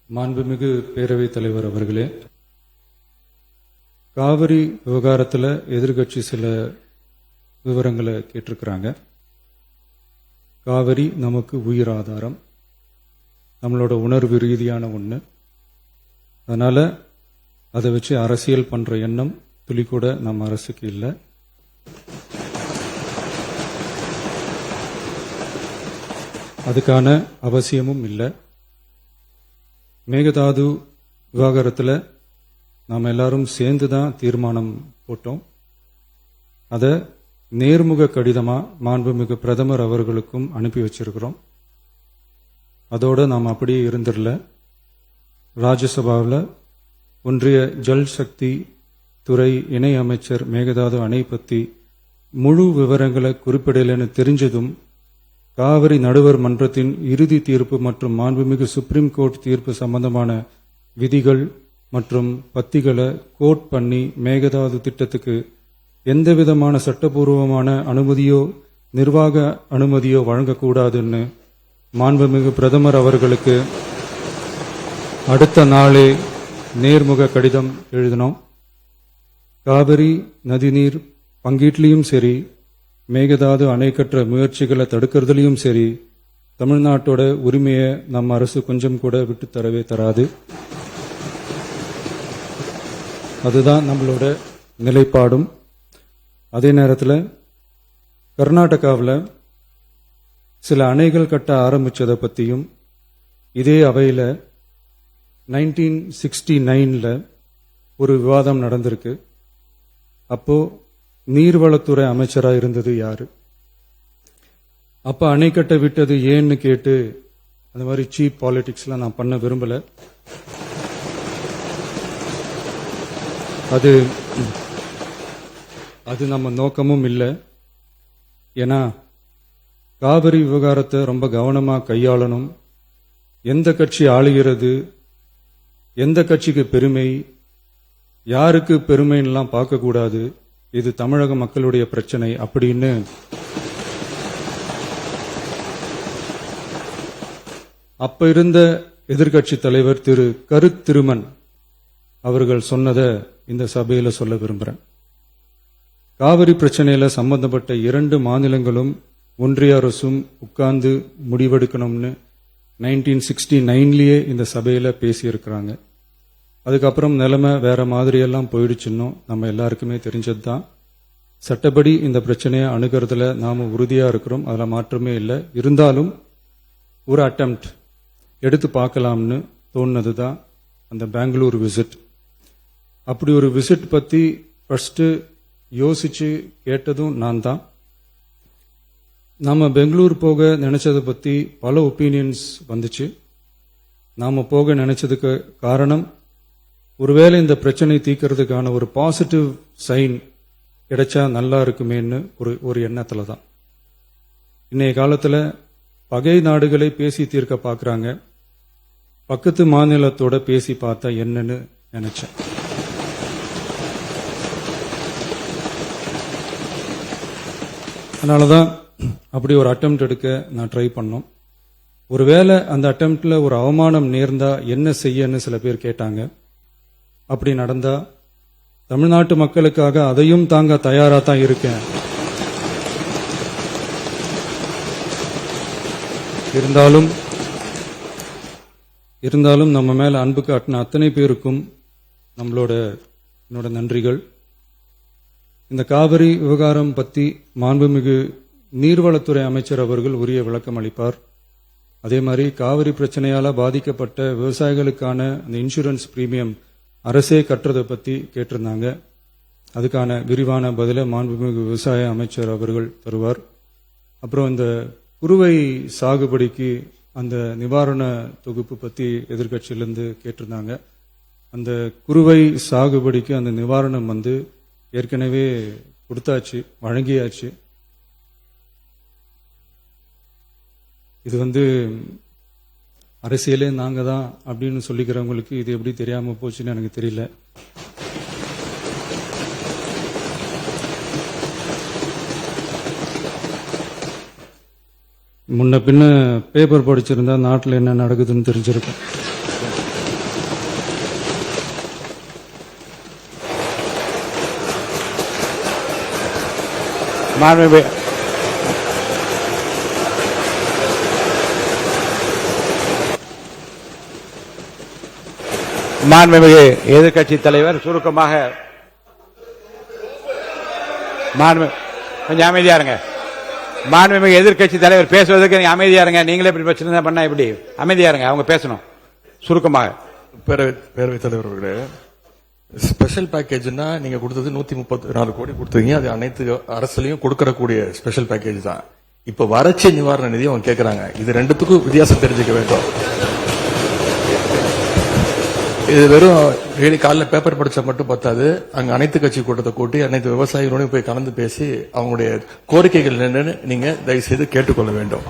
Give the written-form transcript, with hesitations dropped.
மாண்புமிகு பேரவைத் தலைவர் அவர்களே, காவிரி விவகாரத்தில் எதிர்கட்சி சில விவரங்களை கேட்டிருக்கிறாங்க. காவிரி நமக்கு உயிர் ஆதாரம், நம்மளோட உணர்வு ரீதியான ஒன்று. அதனால் அதை வச்சு அரசியல் பண்ணுற எண்ணம் துளி கூட நம்ம அரசுக்கு இல்லை. அதுக்கான அவசியமும் இல்லை. மேகதாது விவகாரத்தில் நாம் எல்லாரும் சேர்ந்து தான் தீர்மானம் போட்டோம். அதை நேர்முக கடிதமாக மாண்புமிகு பிரதமர் அவர்களுக்கும் அனுப்பி வச்சிருக்கிறோம். அதோடு நாம் அப்படியே இருந்துடல. ராஜ்யசபாவில் ஒன்றிய ஜல் சக்தி துறை இணை அமைச்சர் மேகதாது அணை பற்றி முழு விவரங்களை குறிப்பிடலைன்னு தெரிஞ்சதும் காவிரி நடுவர் மன்றத்தின் இறுதி தீர்ப்பு மற்றும் மாண்புமிகு சுப்ரீம் கோர்ட் தீர்ப்பு சம்பந்தமான விதிகள் மற்றும் பத்திகளை கோட் பண்ணி மேகதாது திட்டத்துக்கு எந்தவிதமான சட்டபூர்வமான அனுமதியோ நிர்வாக அனுமதியோ வழங்கக்கூடாதுன்னு மாண்புமிகு பிரதமர் அவர்களுக்கு அடுத்த நாளே நேர்முக கடிதம் எழுதினோம். காவிரி நதிநீர் பங்கீட்டிலையும் சரி, மேகதாது அணை கட்டுற முயற்சிகளை தடுக்கிறதுலையும் சரி, தமிழ்நாட்டோட உரிமையை நம்ம அரசு கொஞ்சம் கூட விட்டு தரவே தராது. அதுதான் நம்மளோட நிலைப்பாடும். அதே நேரத்தில் கர்நாடகாவில் சில அணைகள் கட்ட ஆரம்பித்ததை பற்றியும் இதே அவையில் 1969 ஒரு விவாதம் நடந்திருக்கு. அப்போ நீர்வளத்துறை அமைச்சராக இருந்தது யாரு? அப்ப அணை கட்ட விட்டது ஏன்னு கேட்டு அந்த மாதிரி சீப் பாலிடிக்ஸ்லாம் நான் பண்ண விரும்பல. அது நம்ம நோக்கமும் இல்லை. ஏன்னா காவிரி விவகாரத்தை ரொம்ப கவனமா கையாளணும். எந்த கட்சி ஆளுகிறது, எந்த கட்சிக்கு பெருமை, யாருக்கு பெருமைன்னெலாம் பார்க்கக்கூடாது. இது தமிழக மக்களுடைய பிரச்சனை அப்படின்னு அப்ப இருந்த எதிர்கட்சி தலைவர் திரு கருத்திருமன் அவர்கள் சொன்னதை இந்த சபையில் சொல்ல விரும்புகிறேன். காவிரி பிரச்சனையில சம்பந்தப்பட்ட 2 மாநிலங்களும் ஒன்றிய அரசும் உட்கார்ந்து முடிவெடுக்கணும்னு 1969 இந்த சபையில் பேசியிருக்கிறாங்க. அதுக்கப்புறம் நிலைமை வேற மாதிரியெல்லாம் போயிடுச்சுன்னு நம்ம எல்லாருக்குமே தெரிஞ்சது தான். சட்டப்படி இந்த பிரச்சனையை அணுகிறதுல நாம உறுதியா இருக்கிறோம், அதில் மாற்றமே இல்லை. இருந்தாலும் ஒரு அட்டெம்ப்ட் எடுத்து பார்க்கலாம்னு தோணுனது தான் அந்த பெங்களூர் விசிட். அப்படி ஒரு விசிட் பத்தி ஃபர்ஸ்ட் யோசிச்சு கேட்டதும் நான் தான். நாம பெங்களூர் போக நினைச்சதை பத்தி பல ஒப்பீனியன்ஸ் வந்துச்சு. நாம போக நினைச்சதுக்கு காரணம், ஒருவேளை இந்த பிரச்சனை தீர்க்கிறதுக்கான ஒரு பாசிட்டிவ் சைன் கிடைச்சா நல்லா இருக்குமேன்னு ஒரு எண்ணத்துல தான். இன்னைய காலத்துல பகை நாடுகளை பேசி தீர்க்க பார்க்கறாங்க. பக்கத்து மாநிலத்தோட பேசி பார்த்தா என்னன்னு நினைச்சேன். அதனாலதான் அப்படி ஒரு அட்டெம்ப்ட் எடுக்க நான் ட்ரை பண்ணோம். ஒருவேளை அந்த அட்டெம்ப்ட்ல ஒரு அவமானம் நேர்ந்தா என்ன செய்யன்னு சில பேர் கேட்டாங்க. அப்படி நடந்தா தமிழ்நாட்டு மக்களுக்காக அதையும் தாங்க தயாரா தான் இருக்கேன். இருந்தாலும் நம்ம மேல அன்பு காட்டின அத்தனை பேருக்கும் என்னோட நன்றிகள். இந்த காவிரி விவகாரம் பத்தி மாண்புமிகு நீர்வளத்துறை அமைச்சர் அவர்கள் உரிய விளக்கம் அளிப்பார். அதே மாதிரி காவிரி பிரச்சனையால பாதிக்கப்பட்ட விவசாயிகளுக்கான அந்த இன்சூரன்ஸ் பிரீமியம் அரசே கட்டுறதை பத்தி கேட்டிருந்தாங்க. அதுக்கான விரிவான பதிலை மாண்புமிகு விவசாய அமைச்சர் அவர்கள் தருவார். அப்புறம் இந்த குறுவை சாகுபடிக்கு அந்த நிவாரண தொகுப்பு பத்தி எதிர்கட்சியிலிருந்து கேட்டிருந்தாங்க. அந்த குறுவை சாகுபடிக்கு அந்த நிவாரணம் ஏற்கனவே கொடுத்தாச்சு, வழங்கியாச்சு. இது அரசியலே நாங்க தான் அப்படின்னு சொல்லிக்கிறவங்களுக்கு இது எப்படி தெரியாம போச்சுன்னு எனக்கு தெரியல. முன்ன பின்ன பேப்பர் படிச்சிருந்தா நாட்டில் என்ன நடக்குதுன்னு தெரிஞ்சிருக்கும். மாண்புமிகு எதிர்க்கட்சி தலைவர் சுருக்கமாக கொஞ்சம் அமைதியா இருங்க. மாண்புமிகு எதிர்க்கட்சி தலைவர் பேசுவதற்கு நீங்க அமைதியா இருங்க. நீங்களே இப்படி பிரச்சனை பண்ணா எப்படி? அமைதியா இருங்க, அவங்க பேசணும் சுருக்கமாக. பேரவைத் தலைவர் அவர்களே, ஸ்பெஷல் பேக்கேஜ்னா நீங்க கொடுத்தது 134 கோடி கொடுத்தீங்க. அது அனைத்து அரசுலயும் கொடுக்கறக்கூடிய ஸ்பெஷல் பேக்கேஜ் தான். இப்ப வறட்சி நிவாரண நிதி அவங்க கேட்கறாங்க. இது ரெண்டுத்துக்கும் வித்தியாசம் தெரிஞ்சுக்க வேண்டும். இது வெறும் காலைல பேப்பர் படிச்சா மட்டும் பத்தாது. அங்க அனைத்து கட்சி கூட்டத்தை கூட்டி அனைத்து விவசாயிகளோடையும் போய் கலந்து பேசி அவங்களுடைய கோரிக்கைகள் என்னன்னு நீங்க தயவு செய்து கேட்டுக்கொள்ள வேண்டும்.